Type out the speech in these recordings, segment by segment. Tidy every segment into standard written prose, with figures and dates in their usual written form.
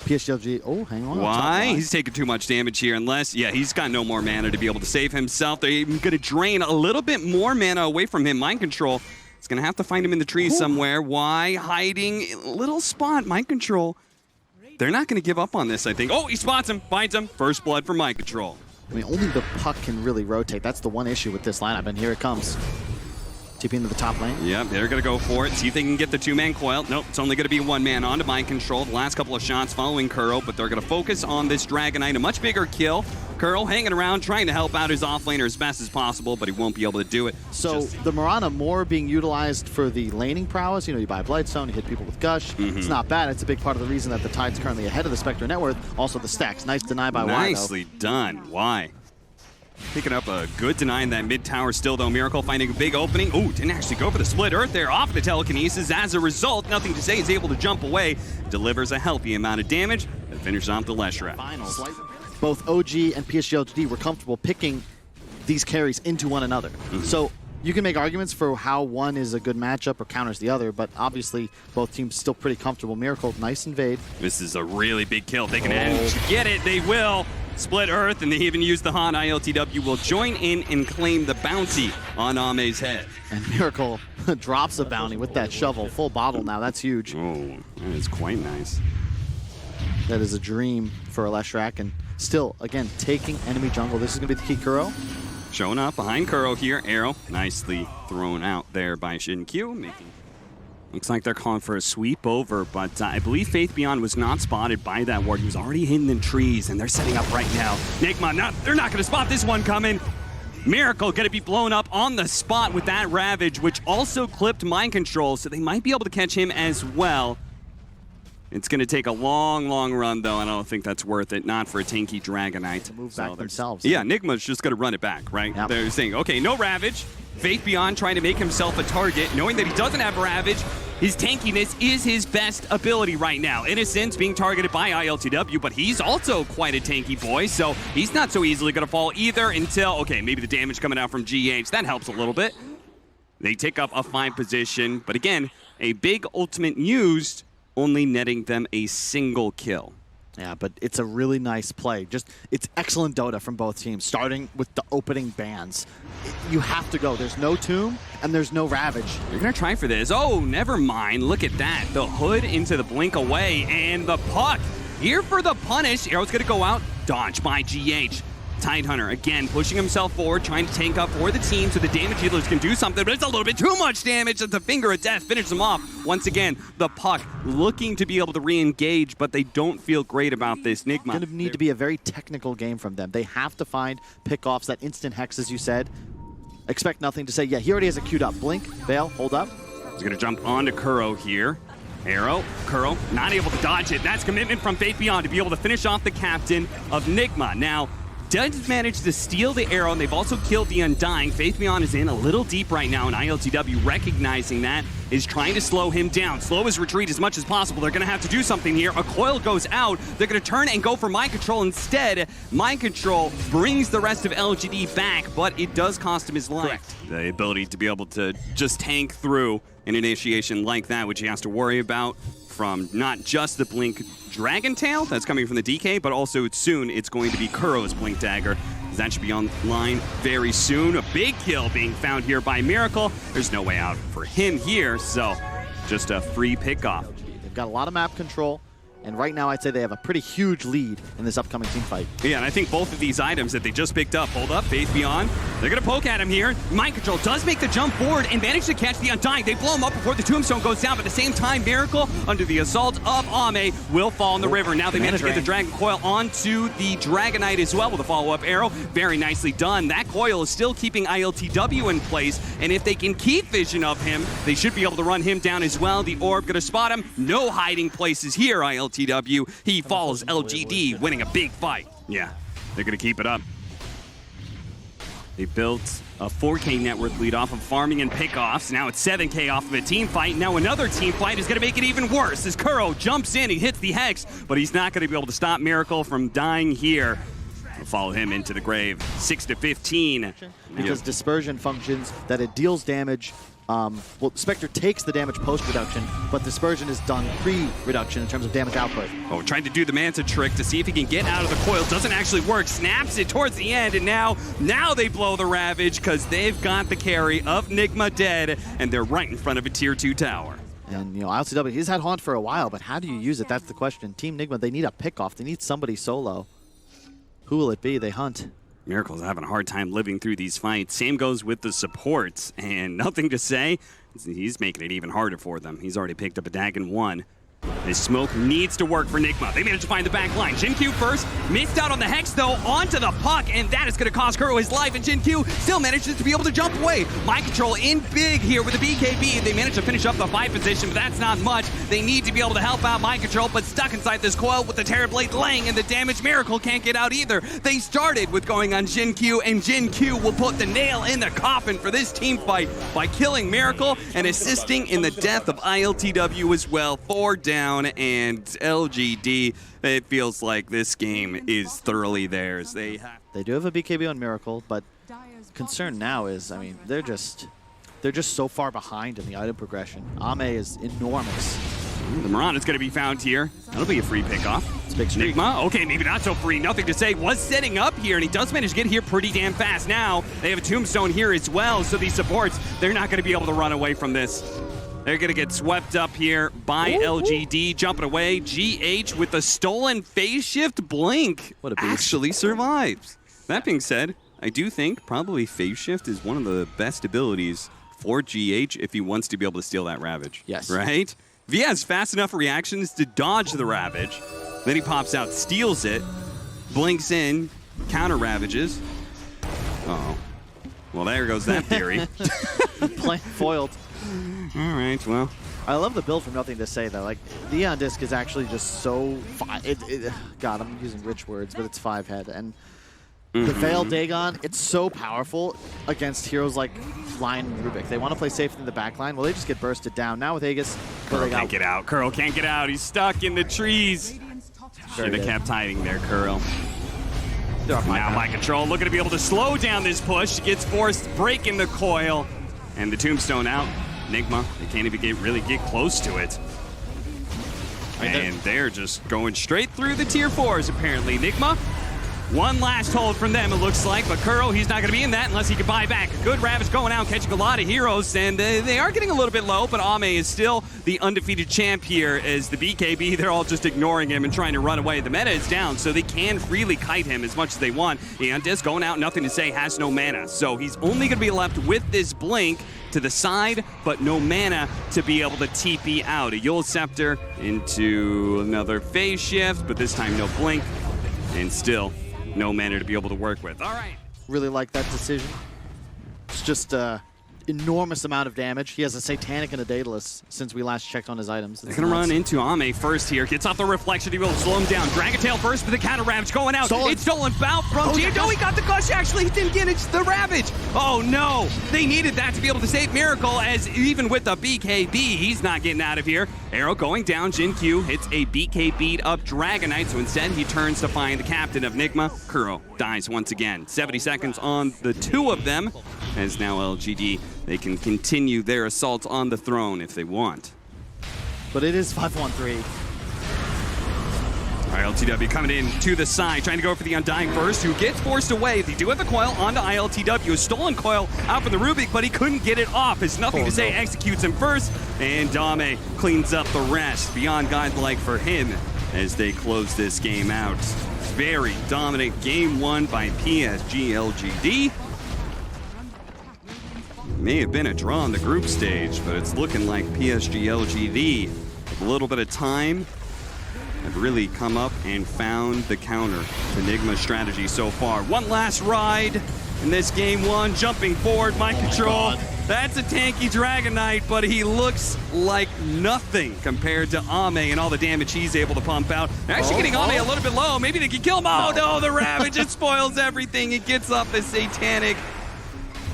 PSG.LGD, oh, hang on. Why? He's taking too much damage here unless, yeah, he's got no more mana to be able to save himself. They're even going to drain a little bit more mana away from him. Mind Control is going to have to find him in the trees somewhere. Why? Hiding in a little spot. Mind Control. They're not going to give up on this, I think. Oh, he spots him, finds him. First blood for Mind Control. I mean, only the puck can really rotate. That's the one issue with this lineup, and here it comes. TP into the top lane. Yep, they're going to go for it. See if they can get the two-man coil. Nope, it's only going to be one man on to Mind Control. The last couple of shots following Kuro, but they're going to focus on this Dragonite. A much bigger kill. Kuro hanging around, trying to help out his offlaner as best as possible, but he won't be able to do it. So the Mirana more being utilized for the laning prowess. You know, you buy a Blightstone, you hit people with Gush. It's not bad. It's a big part of the reason that the Tide's currently ahead of the Spectre net worth. Also the stacks. Nice deny by Y, Nicely done. Y. Picking up a good deny in that mid tower still, though. Miracle finding a big opening. Ooh, didn't actually go for the split earth there off the telekinesis. As a result, nothing to say, is able to jump away. Delivers a healthy amount of damage and finishes off the Leshrac. Finals. Both OG and PSG.LGD were comfortable picking these carries into one another. So you can make arguments for how one is a good matchup or counters the other, but obviously both teams still pretty comfortable. Miracle, nice invade. This is a really big kill. If they can get it, they will. Split Earth, and they even use the Han. ILTW will join in and claim the bounty on Ame's head. And Miracle drops a bounty with that shovel. Full bottle now. That's huge. Oh, that is quite nice. That is a dream for a Leshrac. And still, again, taking enemy jungle. This is going to be the key Kuro. Showing up behind Kuro here. Arrow nicely thrown out there by Shin-Q. Looks like they're calling for a sweep over, but I believe Faith Beyond was not spotted by that ward. He was already hidden in trees, and they're setting up right now. Nigma, they're not going to spot this one coming. Miracle going to be blown up on the spot with that Ravage, which also clipped Mind Control, so they might be able to catch him as well. It's going to take a long, long run, though, and I don't think that's worth it. Not for a tanky Dragonite. To move back themselves. Yeah, Nigma's just going to run it back, right? Yep. They're saying, okay, no Ravage. Faith Beyond trying to make himself a target, knowing that he doesn't have Ravage. His tankiness is his best ability right now. Innocence being targeted by ILTW, but he's also quite a tanky boy, so he's not so easily going to fall either until, okay, maybe the damage coming out from GH. That helps a little bit. They take up a fine position, but again, a big ultimate used, only netting them a single kill. Yeah, but it's a really nice play. It's excellent Dota from both teams, starting with the opening bans. You have to go. There's no Tomb, and there's no Ravage. You're going to try for this. Oh, never mind. Look at that. The hood into the blink away, and the puck. Here for the punish. Arrow's going to go out. Dodge by GH. Tidehunter, again, pushing himself forward, trying to tank up for the team so the damage healers can do something, but it's a little bit too much damage as the Finger of Death finishes them off. Once again, the puck looking to be able to re-engage, but they don't feel great about this. Nigma. Going to need to be a very technical game from them. They have to find pick-offs, that instant hex, as you said. Expect nothing to say, yeah, he already has it queued up. Blink, Veil, hold up. He's going to jump onto Kuro here. Arrow, Kuro, not able to dodge it. That's commitment from Faith Beyond to be able to finish off the captain of Nigma. Now, does manage to steal the arrow, and they've also killed the Undying. Faith Beyond is in a little deep right now, and ILTW, recognizing that, is trying to slow him down. Slow his retreat as much as possible. They're going to have to do something here. A coil goes out. They're going to turn and go for Mind Control instead. Mind Control brings the rest of LGD back, but it does cost him his life. Correct. The ability to be able to just tank through an initiation like that, which he has to worry about from not just the Blink Dragon Tail that's coming from the DK, but also soon it's going to be Kuro's Blink Dagger. That should be online very soon. A big kill being found here by Miracle. There's no way out for him here, so just a free pickoff. They've got a lot of map control, and right now I'd say they have a pretty huge lead in this upcoming team fight. Yeah, and I think both of these items that they just picked up, hold up, Faith Beyond, they're going to poke at him here. Mind Control does make the jump forward and manage to catch the Undying. They blow him up before the Tombstone goes down, but at the same time, Miracle, under the assault of Ame, will fall in the river. Now they manage to get the Dragon Coil onto the Dragonite as well with a follow-up arrow. Very nicely done. That coil is still keeping ILTW in place, and if they can keep vision of him, they should be able to run him down as well. The Orb going to spot him. No hiding places here, ILTW. He falls. LGD winning a big fight. Yeah, they're going to keep it up. They built a 4K net worth lead off of farming and pickoffs. Now it's 7K off of a team fight. Now another team fight is going to make it even worse as Kuro jumps in. He hits the Hex, but he's not going to be able to stop Miracle from dying here. We'll follow him into the grave. 6 to 15. Because dispersion functions that it deals damage well, Spectre takes the damage post-reduction, but Dispersion is done pre-reduction in terms of damage output. Oh, trying to do the Manta trick to see if he can get out of the coil. Doesn't actually work. Snaps it towards the end, and now they blow the Ravage because they've got the carry of Nigma dead, and they're right in front of a Tier 2 tower. And, you know, ILTW, he's had Haunt for a while, but how do you use it? That's the question. Team Nigma, they need a pick-off. They need somebody solo. Who will it be? They hunt. Miracle's having a hard time living through these fights. Same goes with the supports, and nothing to say. He's making it even harder for them. He's already picked up a Dagon 1. This smoke needs to work for Nigma. They managed to find the back line. Jin-Q first, missed out on the Hex though, onto the puck, and that is going to cost Kuro his life, and Jin-Q still manages to be able to jump away. Mind control in big here with the BKB. They managed to finish up the 5 position, but that's not much. They need to be able to help out Mind control, but stuck inside this coil with the Terrorblade laying in the damage. Miracle can't get out either. They started with going on Jin-Q, and Jin-Q will put the nail in the coffin for this team fight by killing Miracle and assisting in the death of ILTW as well. 4 down, and LGD, it feels like this game is thoroughly theirs. They do have a BKB on Miracle, but concern now is, I mean, they're just so far behind in the item progression. Ame is enormous. The Mirana's going to be found here. That'll be a free pickoff. It's a big streak. Nigma, okay, maybe not so free. Nothing to say. Was setting up here, and he does manage to get here pretty damn fast. Now, they have a Tombstone here as well, so these supports, they're not going to be able to run away from this. They're going to get swept up here by LGD, jumping away. GH with the stolen phase shift blink What a beast. actually survives. That being said, I do think probably phase shift is one of the best abilities for GH if he wants to be able to steal that Ravage. Yes. Right? If he has fast enough reactions to dodge the Ravage, then he pops out, steals it, blinks in, counter Ravages. Uh-oh. Well, there goes that theory. Foiled. All right, well. I love the build from Nothing to Say, though. Like, the Eon Disc is actually just so... God, I'm using rich words, but it's 5-head. And the Veil Dagon, it's so powerful against heroes like Lion and Rubik. They want to play safe in the back line. Well, they just get bursted down. Now with Aegis... Curl can't get out. Curl can't get out. He's stuck in the trees. Should have kept hiding there, Curl. Now my control looking to be able to slow down this push. Gets forced, breaking the coil. And the Tombstone out. Nigma, they can't even really get close to it. And they're just going straight through the tier 4s, apparently. Nigma, one last hold from them, it looks like. But Kuro, he's not going to be in that unless he can buy back. Good Ravage going out, catching a lot of heroes. And they are getting a little bit low, but Ame is still the undefeated champ here as the BKB. They're all just ignoring him and trying to run away. The meta is down, so they can freely kite him as much as they want. And Disc going out, Nothing to Say, has no mana. So he's only going to be left with this blink to the side, but no mana to be able to TP out. A Yule Scepter into another phase shift, but this time no blink, and still no mana to be able to work with. All right. Really like that decision. It's just enormous amount of damage. He has a Satanic and a Daedalus since we last checked on his items. They're going to run into Ame first here. Gets off the reflection. He will slow him down. Dragon Tail first with the counter Ravage going out. Stolen. It's stolen bout from Gio. No, he got the Gush. Actually, he didn't get it. It's the Ravage. Oh, no. They needed that to be able to save Miracle, as even with the BKB, he's not getting out of here. Arrow going down. Jin-Q hits a BKB'd up Dragonite, so instead he turns to find the captain of Nigma. Kuro dies once again. 70 seconds on the 2 of them, as now LGD, they can continue their assault on the throne if they want. But it is 5-1-3. ILTW coming in to the side, trying to go for the Undying first, who gets forced away. They do have the coil onto ILTW. A stolen coil out from the Rubik, but he couldn't get it off. It's Nothing to Say executes him first, and Dame cleans up the rest. Beyond godlike for him as they close this game out. Very dominant game won by PSG.LGD. May have been a draw on the group stage, but it's looking like PSG.LGD, with a little bit of time, have really come up and found the counter to Nigma's strategy so far. One last ride in this game 1, jumping forward, mind control. That's a tanky Dragonite, but he looks like nothing compared to Ame and all the damage he's able to pump out. They're actually getting Ame a little bit low. Maybe they can kill him. Oh no, the Ravage, it spoils everything. It gets up the Satanic.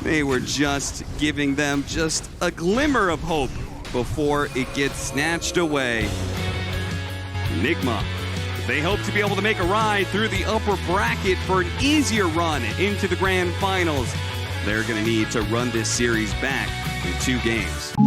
They were just giving them just a glimmer of hope before it gets snatched away. Nigma, they hope to be able to make a ride through the upper bracket for an easier run into the grand finals. They're going to need to run this series back in 2 games.